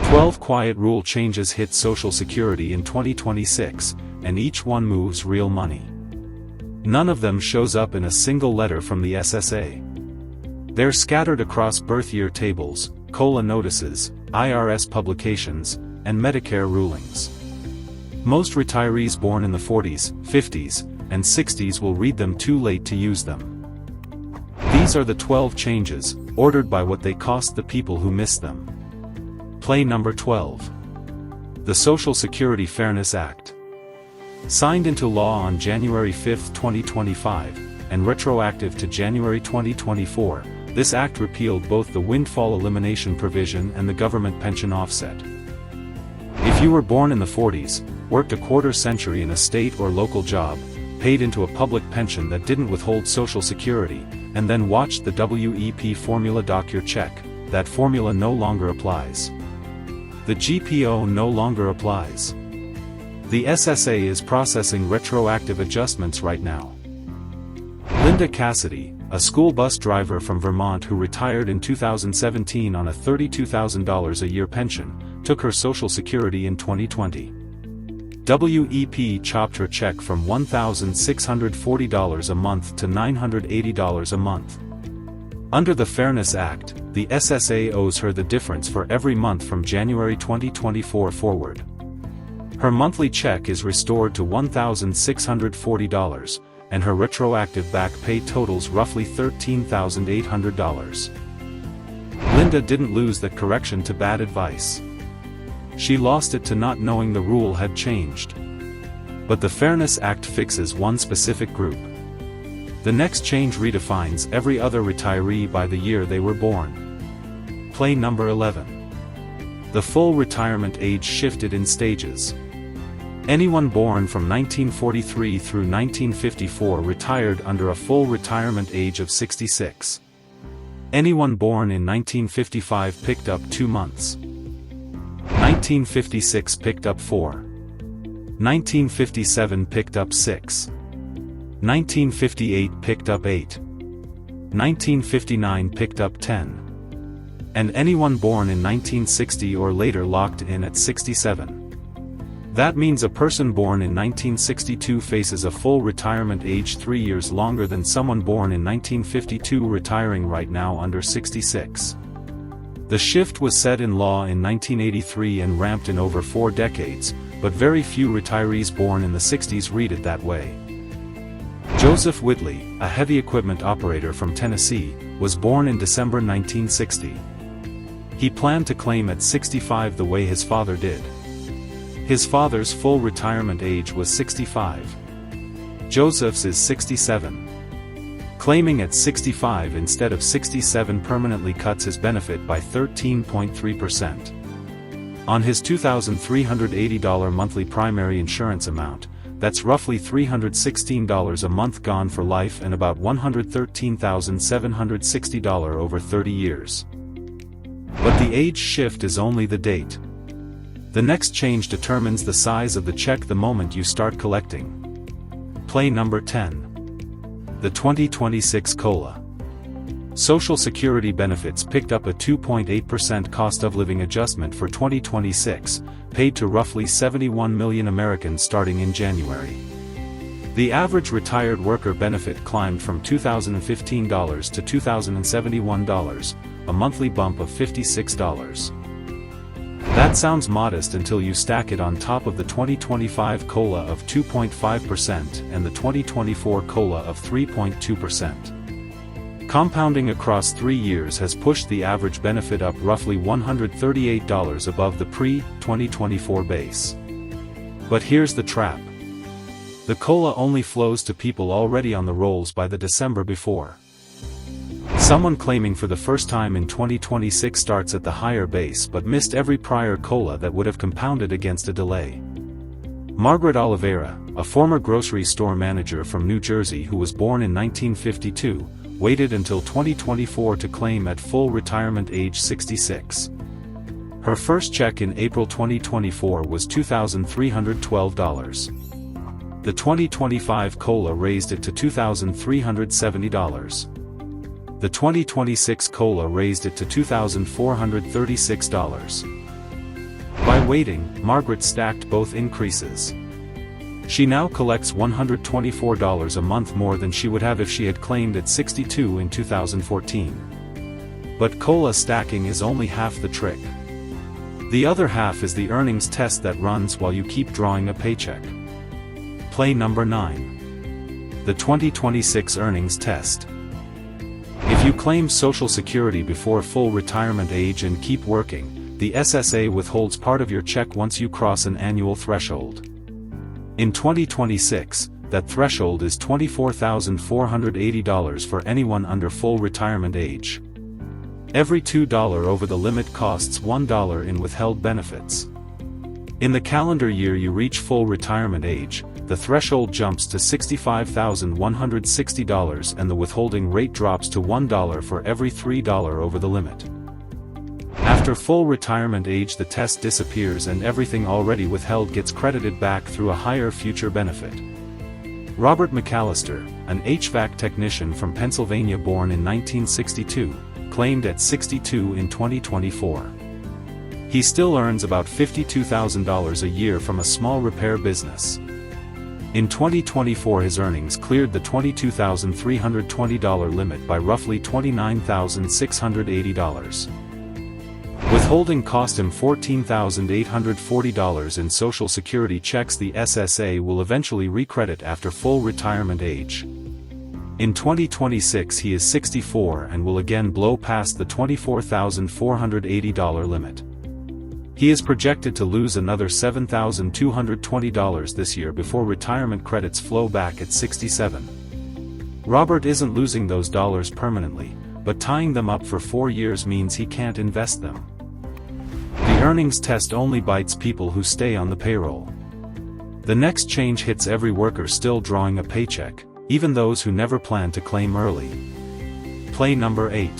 12 quiet rule changes hit Social Security in 2026, and each one moves real money. None of them shows up in a single letter from the SSA. They're scattered across birth year tables, COLA notices, IRS publications, and Medicare rulings. Most retirees born in the 40s, 50s, and 60s will read them too late to use them. These are the 12 changes, ordered by what they cost the people who missed them. Play number 12. The Social Security Fairness Act. Signed into law on January 5, 2025, and retroactive to January 2024, this act repealed both the windfall elimination provision and the government pension offset. If you were born in the 40s, worked a quarter century in a state or local job, paid into a public pension that didn't withhold Social Security, and then watched the WEP formula dock your check, that formula no longer applies. The GPO no longer applies. The SSA is processing retroactive adjustments right now. Linda Cassidy, a school bus driver from Vermont who retired in 2017 on a $32,000 a year pension, took her Social Security in 2020. WEP chopped her check from $1,640 a month to $980 a month. Under the Fairness Act, the SSA owes her the difference for every month from January 2024 forward. Her monthly check is restored to $1,640, and her retroactive back pay totals roughly $13,800. Linda didn't lose that correction to bad advice. She lost it to not knowing the rule had changed. But the Fairness Act fixes one specific group. The next change redefines every other retiree by the year they were born. Play number 11. The full retirement age shifted in stages. Anyone born from 1943 through 1954 retired under a full retirement age of 66. Anyone born in 1955 picked up 2 months. 1956 picked up 4. 1957 picked up 6. 1958 picked up 8. 1959 picked up 10. And anyone born in 1960 or later locked in at 67. That means a person born in 1962 faces a full retirement age 3 years longer than someone born in 1952 retiring right now under 66. The shift was set in law in 1983 and ramped in over 4 decades, but very few retirees born in the 60s read it that way. Joseph Whitley, a heavy equipment operator from Tennessee, was born in December 1960. He planned to claim at 65 the way his father did. His father's full retirement age was 65. Joseph's is 67. Claiming at 65 instead of 67 permanently cuts his benefit by 13.3%. On his $2,380 monthly primary insurance amount, that's roughly $316 a month gone for life and about $113,760 over 30 years. But the age shift is only the date. The next change determines the size of the check the moment you start collecting. Play number 10. The 2026 COLA. Social Security benefits picked up a 2.8% cost of living adjustment for 2026, paid to roughly 71 million Americans starting in January. The average retired worker benefit climbed from $2,015 to $2,071, a monthly bump of $56. That sounds modest until you stack it on top of the 2025 COLA of 2.5% and the 2024 COLA of 3.2%. Compounding across 3 years has pushed the average benefit up roughly $138 above the pre-2024 base. But here's the trap. The COLA only flows to people already on the rolls by the December before. Someone claiming for the first time in 2026 starts at the higher base but missed every prior COLA that would have compounded against a delay. Margaret Oliveira, a former grocery store manager from New Jersey who was born in 1952, waited until 2024 to claim at full retirement age 66. Her first check in April 2024 was $2,312. The 2025 COLA raised it to $2,370. The 2026 COLA raised it to $2,436. By waiting, Margaret stacked both increases. She now collects $124 a month more than she would have if she had claimed at 62 in 2014. But COLA stacking is only half the trick. The other half is the earnings test that runs while you keep drawing a paycheck. Play number 9. The 2026 earnings test. If you claim Social Security before full retirement age and keep working, the SSA withholds part of your check once you cross an annual threshold. In 2026, that threshold is $24,480 for anyone under full retirement age. Every $2 over the limit costs $1 in withheld benefits. In the calendar year you reach full retirement age, the threshold jumps to $65,160 and the withholding rate drops to $1 for every $3 over the limit. After full retirement age the test disappears and everything already withheld gets credited back through a higher future benefit. Robert McAllister, an HVAC technician from Pennsylvania born in 1962, claimed at 62 in 2024. He still earns about $52,000 a year from a small repair business. In 2024 his earnings cleared the $22,320 limit by roughly $29,680. Withholding cost him $14,840 in Social Security checks the SSA will eventually recredit after full retirement age. In 2026 he is 64 and will again blow past the $24,480 limit. He is projected to lose another $7,220 this year before retirement credits flow back at 67. Robert isn't losing those dollars permanently, but tying them up for 4 years means he can't invest them. The earnings test only bites people who stay on the payroll. The next change hits every worker still drawing a paycheck, even those who never plan to claim early. Play number 8.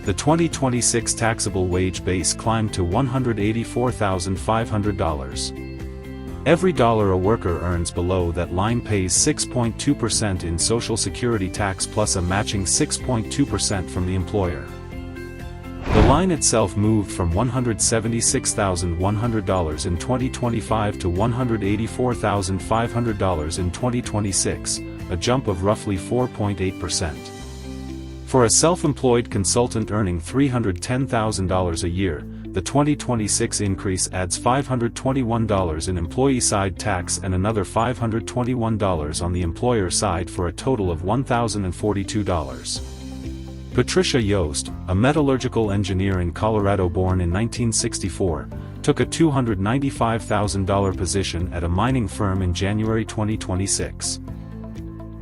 The 2026 taxable wage base climbed to $184,500. Every dollar a worker earns below that line pays 6.2% in Social Security tax plus a matching 6.2% from the employer. The line itself moved from $176,100 in 2025 to $184,500 in 2026, a jump of roughly 4.8%. For a self-employed consultant earning $310,000 a year, the 2026 increase adds $521 in employee-side tax and another $521 on the employer side for a total of $1,042. Patricia Yost, a metallurgical engineer in Colorado born in 1964, took a $295,000 position at a mining firm in January 2026.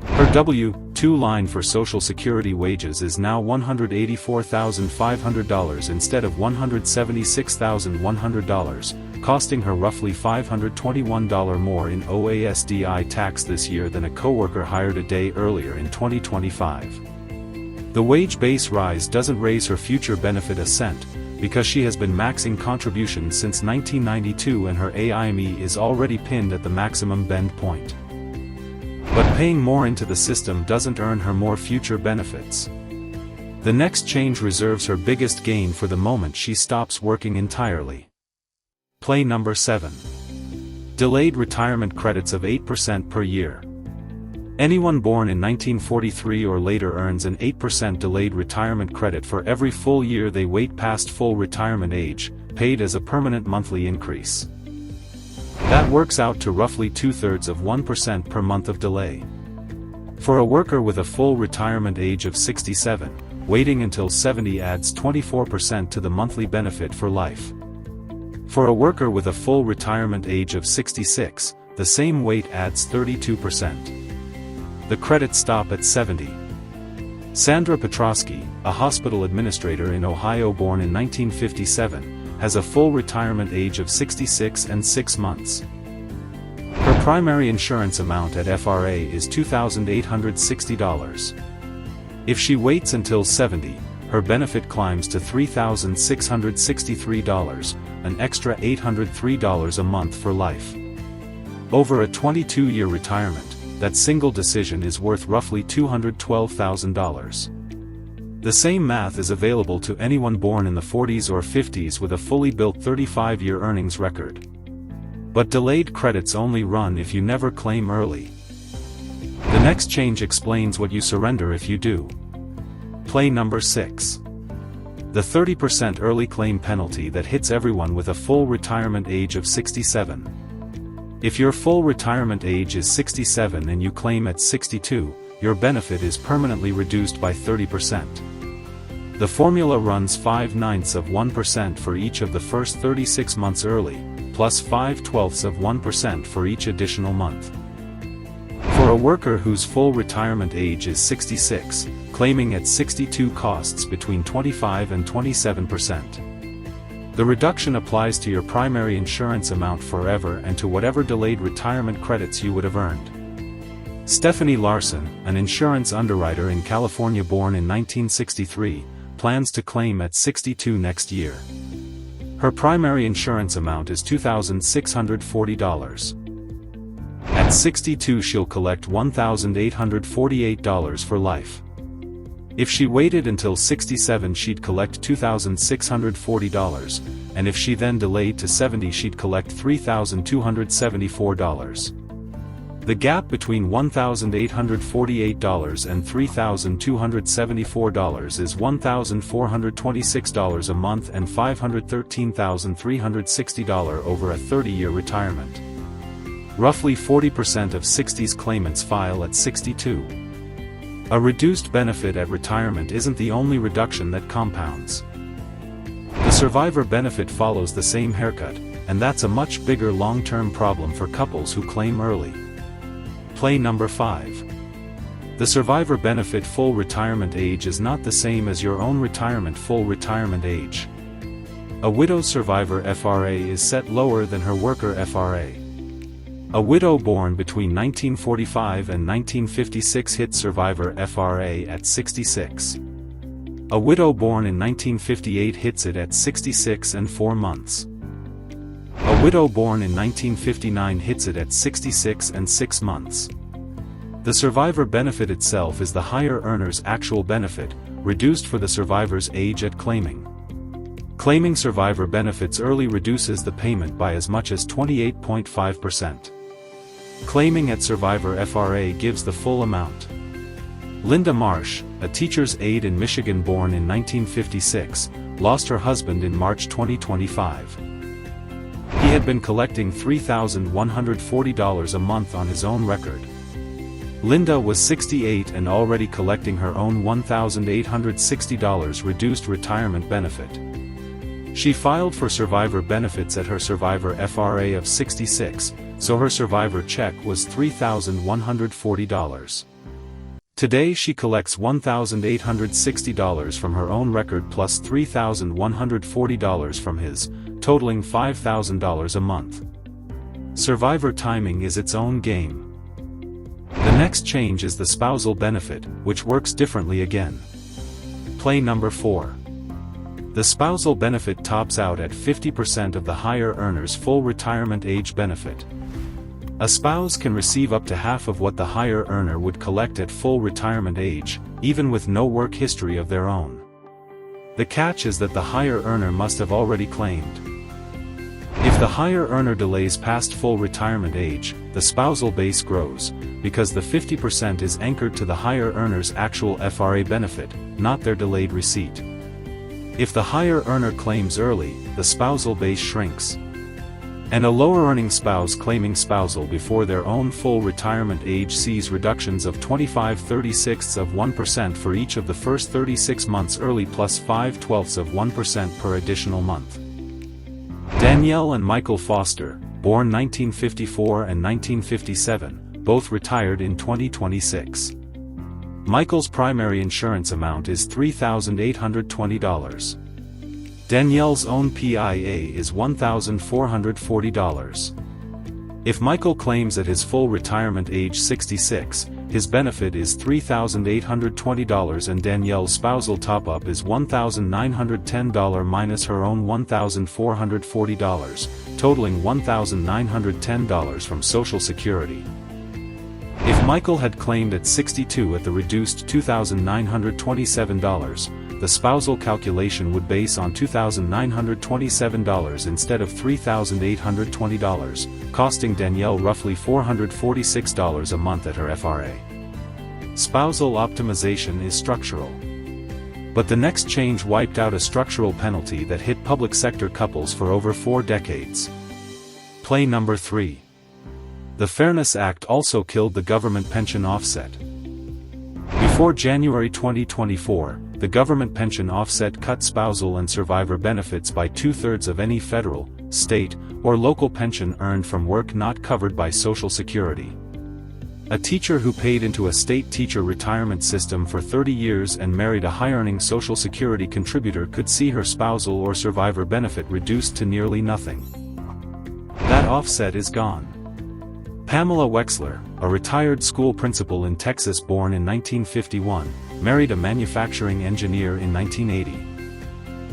Her W-2 line for Social Security wages is now $184,500 instead of $176,100, costing her roughly $521 more in OASDI tax this year than a coworker hired a day earlier in 2025. The wage base rise doesn't raise her future benefit a cent, because she has been maxing contributions since 1992 and her AIME is already pinned at the maximum bend point. But paying more into the system doesn't earn her more future benefits. The next change reserves her biggest gain for the moment she stops working entirely. Play number 7. Delayed retirement credits of 8% per year. Anyone born in 1943 or later earns an 8% delayed retirement credit for every full year they wait past full retirement age, paid as a permanent monthly increase. That works out to roughly 2/3 of 1% per month of delay. For a worker with a full retirement age of 67, waiting until 70 adds 24% to the monthly benefit for life. For a worker with a full retirement age of 66, the same wait adds 32%. The credits stop at 70. Sandra Petrosky, a hospital administrator in Ohio born in 1957, has a full retirement age of 66 and 6 months. Her primary insurance amount at FRA is $2,860. If she waits until 70, her benefit climbs to $3,663, an extra $803 a month for life. Over a 22-year retirement, that single decision is worth roughly $212,000. The same math is available to anyone born in the 40s or 50s with a fully built 35-year earnings record. But delayed credits only run if you never claim early. The next change explains what you surrender if you do. Play number 6. The 30% early claim penalty that hits everyone with a full retirement age of 67. If your full retirement age is 67 and you claim at 62, your benefit is permanently reduced by 30%. The formula runs 0.05% for each of the first 36 months early, plus 0.05% for each additional month. For a worker whose full retirement age is 66, claiming at 62 costs between 25 and 27%. The reduction applies to your primary insurance amount forever and to whatever delayed retirement credits you would have earned. Stephanie Larson, an insurance underwriter in California born in 1963, plans to claim at 62 next year. Her primary insurance amount is $2,640. At 62 she'll collect $1,848 for life. If she waited until 67 she'd collect $2,640, and if she then delayed to 70 she'd collect $3,274. The gap between $1,848 and $3,274 is $1,426 a month and $513,360 over a 30-year retirement. Roughly 40% of 60s claimants file at 62. A reduced benefit at retirement isn't the only reduction that compounds. The survivor benefit follows the same haircut, and that's a much bigger long-term problem for couples who claim early. Play number 5. The survivor benefit full retirement age is not the same as your own retirement full retirement age. A widow's survivor FRA is set lower than her worker FRA. A widow born between 1945 and 1956 hits survivor FRA at 66. A widow born in 1958 hits it at 66 and 4 months. A widow born in 1959 hits it at 66 and 6 months. The survivor benefit itself is the higher earner's actual benefit, reduced for the survivor's age at claiming. Claiming survivor benefits early reduces the payment by as much as 28.5%. Claiming at survivor FRA gives the full amount. Linda Marsh, a teacher's aide in Michigan born in 1956, lost her husband in March 2025. He had been collecting $3,140 a month on his own record. Linda was 68 and already collecting her own $1,860 reduced retirement benefit. She filed for survivor benefits at her survivor FRA of 66, so her survivor check was $3,140. Today she collects $1,860 from her own record plus $3,140 from his, totaling $5,000 a month. Survivor timing is its own game. The next change is the spousal benefit, which works differently again. Play number 4. The spousal benefit tops out at 50% of the higher earner's full retirement age benefit. A spouse can receive up to half of what the higher earner would collect at full retirement age, even with no work history of their own. The catch is that the higher earner must have already claimed. If the higher earner delays past full retirement age, the spousal base grows, because the 50% is anchored to the higher earner's actual FRA benefit, not their delayed receipt. If the higher earner claims early, the spousal base shrinks. And a lower-earning spouse claiming spousal before their own full retirement age sees reductions of 25/36% for each of the first 36 months early plus 5/12% per additional month. Danielle and Michael Foster, born 1954 and 1957, both retired in 2026. Michael's primary insurance amount is $3,820. Danielle's own PIA is $1,440. If Michael claims at his full retirement age 66, his benefit is $3,820 and Danielle's spousal top-up is $1,910 minus her own $1,440, totaling $1,910 from Social Security. If Michael had claimed at 62 at the reduced $2,927, the spousal calculation would base on $2,927 instead of $3,820, costing Danielle roughly $446 a month at her FRA. Spousal optimization is structural. But the next change wiped out a structural penalty that hit public sector couples for over 4 decades. Play number 3. The Fairness Act also killed the government pension offset. Before January 2024, the government pension offset cut spousal and survivor benefits by 2/3 of any federal, state, or local pension earned from work not covered by Social Security. A teacher who paid into a state teacher retirement system for 30 years and married a high-earning Social Security contributor could see her spousal or survivor benefit reduced to nearly nothing. That offset is gone. Pamela Wexler, a retired school principal in Texas born in 1951, married a manufacturing engineer in 1980.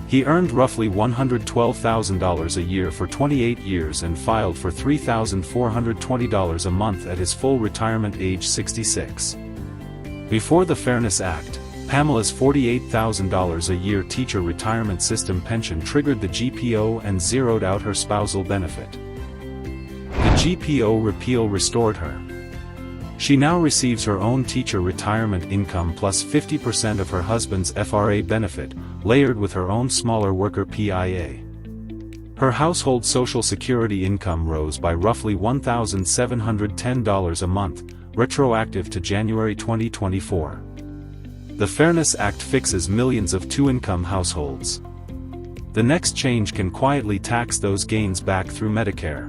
He earned roughly $112,000 a year for 28 years and filed for $3,420 a month at his full retirement age 66. Before the Fairness Act, Pamela's $48,000 a year teacher retirement system pension triggered the GPO and zeroed out her spousal benefit. The GPO repeal restored her. She now receives her own teacher retirement income plus 50% of her husband's FRA benefit, layered with her own smaller worker PIA. Her household Social Security income rose by roughly $1,710 a month, retroactive to January 2024. The Fairness Act fixes millions of two-income households. The next change can quietly tax those gains back through Medicare.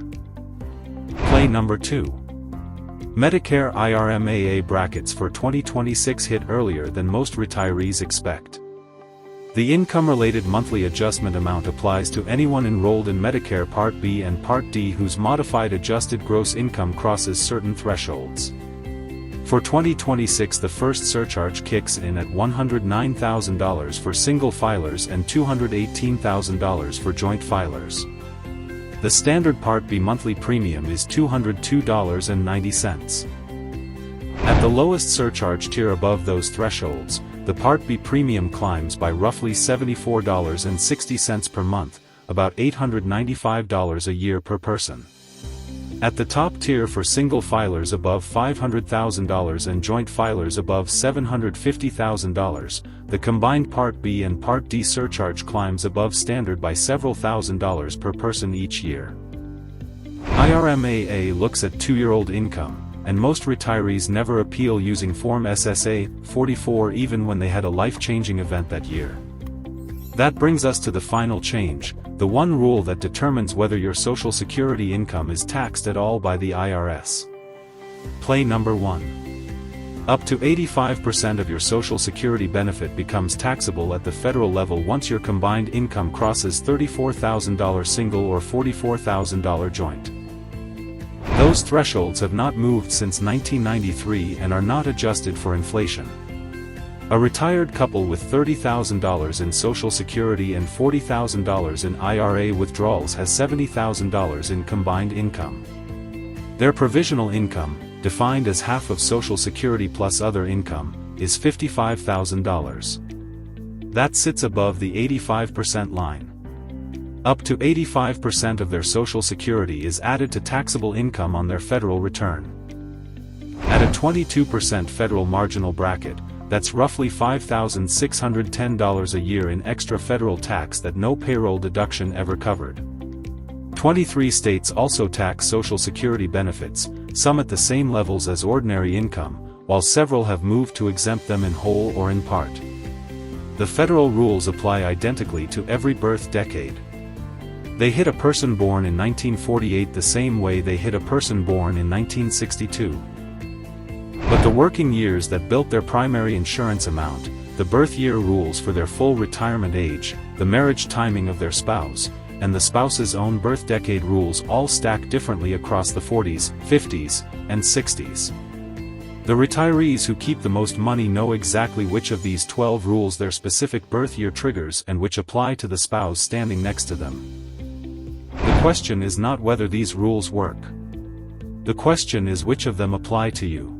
Play number 2. Medicare IRMAA brackets for 2026 hit earlier than most retirees expect. The income-related monthly adjustment amount applies to anyone enrolled in Medicare Part B and Part D whose modified adjusted gross income crosses certain thresholds. For 2026, the first surcharge kicks in at $109,000 for single filers and $218,000 for joint filers. The standard Part B monthly premium is $202.90. At the lowest surcharge tier above those thresholds, the Part B premium climbs by roughly $74.60 per month, about $895 a year per person. At the top tier for single filers above $500,000 and joint filers above $750,000, the combined Part B and Part D surcharge climbs above standard by several $1,000s per person each year. IRMAA looks at 2-year-old income, and most retirees never appeal using Form SSA 44 even when they had a life-changing event that year. That brings us to the final change, the one rule that determines whether your Social Security income is taxed at all by the IRS. Play number 1. Up to 85% of your Social Security benefit becomes taxable at the federal level once your combined income crosses $34,000 single or $44,000 joint. Those thresholds have not moved since 1993 and are not adjusted for inflation. A retired couple with $30,000 in Social Security and $40,000 in IRA withdrawals has $70,000 in combined income. Their provisional income, defined as half of Social Security plus other income, is $55,000. That sits above the 85% line. Up to 85% of their Social Security is added to taxable income on their federal return. At a 22% federal marginal bracket, that's roughly $5,610 a year in extra federal tax that no payroll deduction ever covered. 23 states also tax Social Security benefits, some at the same levels as ordinary income, while several have moved to exempt them in whole or in part. The federal rules apply identically to every birth decade. They hit a person born in 1948 the same way they hit a person born in 1962. But the working years that built their primary insurance amount, the birth year rules for their full retirement age, the marriage timing of their spouse, and the spouse's own birth decade rules all stack differently across the 40s, 50s, and 60s. The retirees who keep the most money know exactly which of these 12 rules their specific birth year triggers and which apply to the spouse standing next to them. The question is not whether these rules work. The question is which of them apply to you.